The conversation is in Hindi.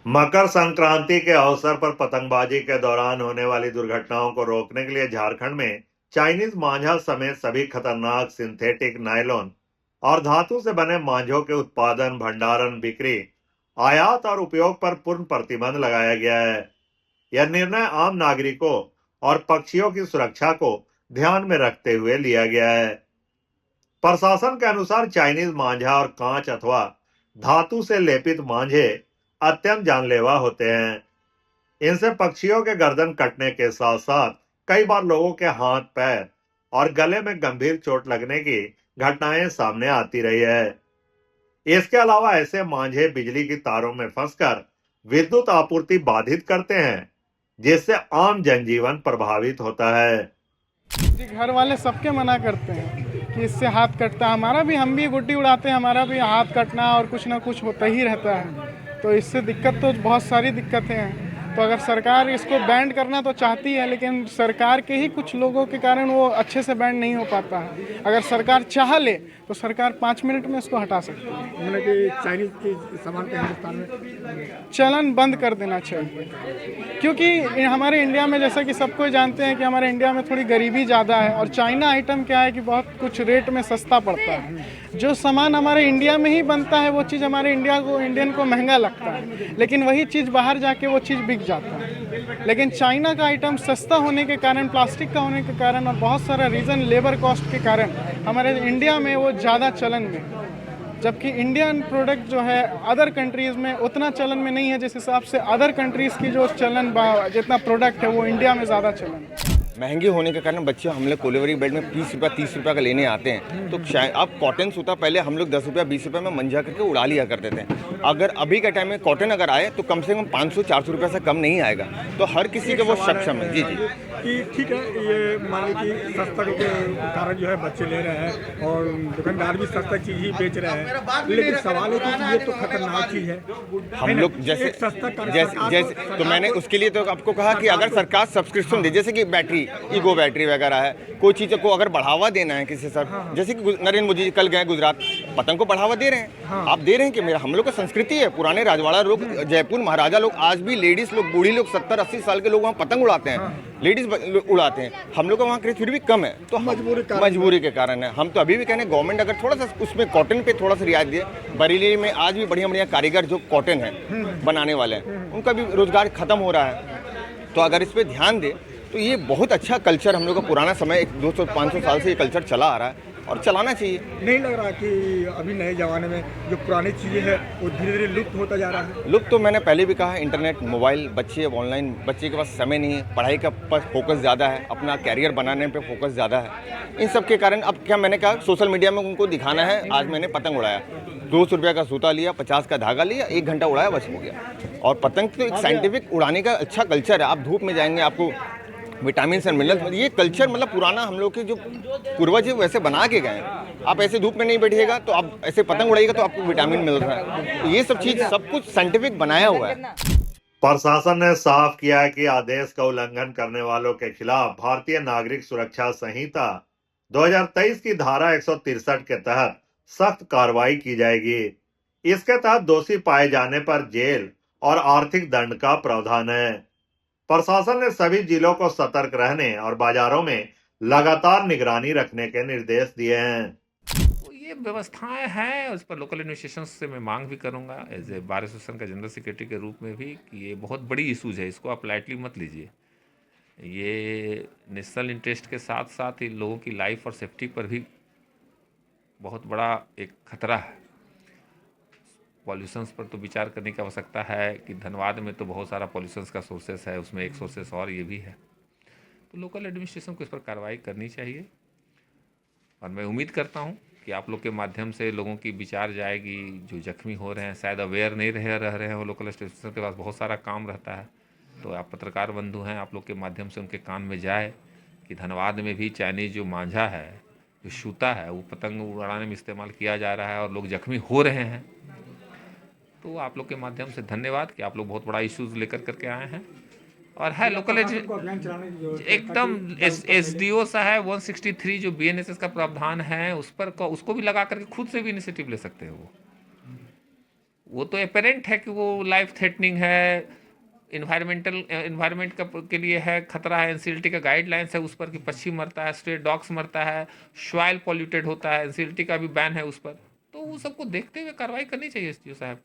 मकर संक्रांति के अवसर पर पतंगबाजी के दौरान होने वाली दुर्घटनाओं को रोकने के लिए झारखंड में चाइनीज मांझा समेत सभी खतरनाक सिंथेटिक नायलॉन और धातु से बने मांझों के उत्पादन, भंडारण, बिक्री, आयात और उपयोग पर पूर्ण प्रतिबंध लगाया गया है। यह निर्णय आम नागरिकों और पक्षियों की सुरक्षा को ध्यान में रखते हुए लिया गया है। प्रशासन के अनुसार चाइनीज मांझा और कांच अथवा धातु से लेपित मांझे अत्यंत जानलेवा होते हैं। इनसे पक्षियों के गर्दन कटने के साथ साथ कई बार लोगों के हाथ, पैर और गले में गंभीर चोट लगने की घटनाएं सामने आती रही है। इसके अलावा ऐसे मांझे बिजली की तारों में फंसकर विद्युत आपूर्ति बाधित करते हैं, जिससे आम जनजीवन प्रभावित होता है। जी, घर वाले सबके मना करते हैं कि इससे हाथ कटता है। हमारा भी, हम भी गुड्डी उड़ाते हैं, हमारा भी हाथ कटना और कुछ ना कुछ होता ही रहता है। तो इससे दिक्कत तो बहुत सारी दिक्कतें हैं। तो अगर सरकार इसको बैंड करना तो चाहती है, लेकिन सरकार के ही कुछ लोगों के कारण वो अच्छे से बैंड नहीं हो पाता है। अगर सरकार चाह ले तो सरकार 5 मिनट में इसको हटा सकती है। मतलब कि चाइनीज की सामान को हिंदुस्तान में चलन बंद कर देना चाहिए, क्योंकि हमारे इंडिया में, जैसा कि सबको जानते हैं कि हमारे इंडिया में थोड़ी गरीबी ज़्यादा है और चाइना आइटम क्या है कि बहुत कुछ रेट में सस्ता पड़ता है। जो सामान हमारे इंडिया में ही बनता है वो चीज़ हमारे इंडियन को महंगा लगता है, लेकिन वही चीज़ बाहर जाके वो चीज़ बिक जाता है। लेकिन चाइना का आइटम सस्ता होने के कारण, प्लास्टिक का होने के कारण और बहुत सारा रीज़न, लेबर कॉस्ट के कारण हमारे इंडिया में वो ज़्यादा चलन में, जबकि इंडियन प्रोडक्ट जो है अदर कंट्रीज़ में उतना चलन में नहीं है। जिस हिसाब से अदर कंट्रीज़ की जो चलन, जितना प्रोडक्ट है वो इंडिया में ज़्यादा चलन है। महंगी होने के कारण बच्चे हम लोग कोलेवरी बेड में 20 रुपया 30 रुपया का लेने आते हैं। तो अब कॉटन सूता पहले हम लोग 10 रुपया 20 रुपया में मंजा करके उड़ा लिया करते थे। अगर अभी के टाइम में कॉटन अगर आए तो कम से कम 500-400 रुपये से कम नहीं आएगा। तो हर किसी के वो सक्षम है। जी जी, कि ठीक है, ये मान लो कि सस्ता के कारण जो है बच्चे ले रहे हैं और दुकानदार भी सस्ता चीज़ ही बेच रहे हैं, लेकिन सवाल है कि ये तो खतरनाक चीज़ है। हम लोग जैसे जैसे तो मैंने उसके लिए तो आपको कहा कि अगर सरकार सब्सक्रिप्शन दे, जैसे कि बैटरी, ईगो बैटरी वगैरह है, कोई चीज़ को अगर बढ़ावा देना है किसी सर, जैसे कि नरेंद्र मोदी जी कल गए गुजरात, पतंग को बढ़ावा दे रहे हैं। आप दे रहे हैं कि मेरा, हम लोग का संस्कृति है, पुराने राजवाड़ा लोग, जयपुर महाराजा लोग, आज भी लेडीज़ लोग, बूढ़ी लोग, 70-80 साल के लोग वहाँ पतंग उड़ाते हैं, लेडीज़ उड़ाते हैं। हम लोग का वहाँ क्रेज फिर भी कम है, तो मजबूरी के कारण है। हम तो अभी भी कहने गवर्नमेंट अगर थोड़ा सा उसमें कॉटन पे थोड़ा सा रियायत दिए। बरेली में आज भी बढ़िया बढ़िया कारीगर जो कॉटन है बनाने वाले हैं, उनका भी रोजगार खत्म हो रहा है। तो अगर इस पर ध्यान दे तो ये बहुत अच्छा कल्चर, हम लोग का पुराना समय 200-500 साल से ये कल्चर चला आ रहा है और चलाना चाहिए। नहीं लग रहा कि अभी नए ज़माने में जो पुरानी चीज़ें हैं वो धीरे धीरे लुप्त होता जा रहा है? लुप्त तो मैंने पहले भी कहा है, इंटरनेट, मोबाइल, बच्चे अब ऑनलाइन, बच्चे के पास समय नहीं है, पढ़ाई का पर फोकस ज़्यादा है, अपना कैरियर बनाने पे फोकस ज़्यादा है। इन सब के कारण अब क्या, मैंने कहा सोशल मीडिया में उनको दिखाना है। आज मैंने पतंग उड़ाया, 200 रुपये का सूता लिया, 50 का धागा लिया, 1 घंटा उड़ाया, बस हो गया। और पतंग तो एक साइंटिफिक उड़ाने का अच्छा कल्चर है। आप धूप में जाएंगे, आपको विटामिन और मिनरल्स, ये कल्चर मतलब पुराना हम लोग के जो पूर्वज है वैसे बना के गए हैं। आप ऐसे धूप में नहीं बैठिएगा तो आप ऐसे पतंग उड़ाइएगा तो आपको विटामिन मिल रहा है। तो ये सब चीज़ सब कुछ साइंटिफिक बनाया हुआ है। प्रशासन ने साफ किया है कि आदेश का उल्लंघन करने वालों के खिलाफ भारतीय नागरिक सुरक्षा संहिता 2023 की धारा 163 के तहत सख्त कार्रवाई की जाएगी। इसके तहत दोषी पाए जाने पर जेल और आर्थिक दंड का प्रावधान है। प्रशासन ने सभी जिलों को सतर्क रहने और बाजारों में लगातार निगरानी रखने के निर्देश दिए हैं। तो ये व्यवस्थाएं हैं, उस पर लोकल एडमिनिस्ट्रेशन से मैं मांग भी करूंगा एज ए बार एसोसिएशन का जनरल सेक्रेटरी के रूप में भी, कि ये बहुत बड़ी इशूज़ है, इसको आप लाइटली मत लीजिए। ये नेशनल इंटरेस्ट के साथ साथ ही लोगों की लाइफ और सेफ्टी पर भी बहुत बड़ा एक खतरा है। पॉल्यूशंस पर तो विचार करने की आवश्यकता है कि धनबाद में तो बहुत सारा पॉल्यूशंस का सोर्सेस है, उसमें एक सोर्सेस और ये भी है। तो लोकल एडमिनिस्ट्रेशन को इस पर कार्रवाई करनी चाहिए और मैं उम्मीद करता हूँ कि आप लोग के माध्यम से लोगों की विचार जाएगी। जो जख्मी हो रहे हैं, शायद अवेयर नहीं रह रहे हैं, वो लोकल एडमिनिस्ट्रेशन के पास बहुत सारा काम रहता है। तो आप पत्रकार बंधु हैं, आप लोग के माध्यम से उनके कान में जाए कि धनबाद में भी चाइनीज जो मांझा है, जो सूता है, वो पतंग उड़ाने में इस्तेमाल किया जा रहा है और लोग जख्मी हो रहे हैं। तो आप लोग के माध्यम से धन्यवाद कि आप लोग बहुत बड़ा इश्यूज लेकर करके आए हैं। और है लोकल एकदम एसडीओ साहब 163 जो बीएनएसएस का प्रावधान है उस पर उसको भी लगा करके खुद से भी इनिशिएटिव ले सकते हैं वो। वो तो अपेरेंट है कि वो लाइफ थ्रेटनिंग है, इन्वायरमेंट का के लिए है, खतरा है, एनसीएलटी का गाइडलाइंस है उस पर कि पक्षी मरता है, स्ट्रे डॉग्स मरता है, सॉइल पॉल्यूटेड होता है, एनसीएलटी का भी बैन है उस पर। तो वो सबको देखते हुए कार्रवाई करनी चाहिए एसडीओ साहब।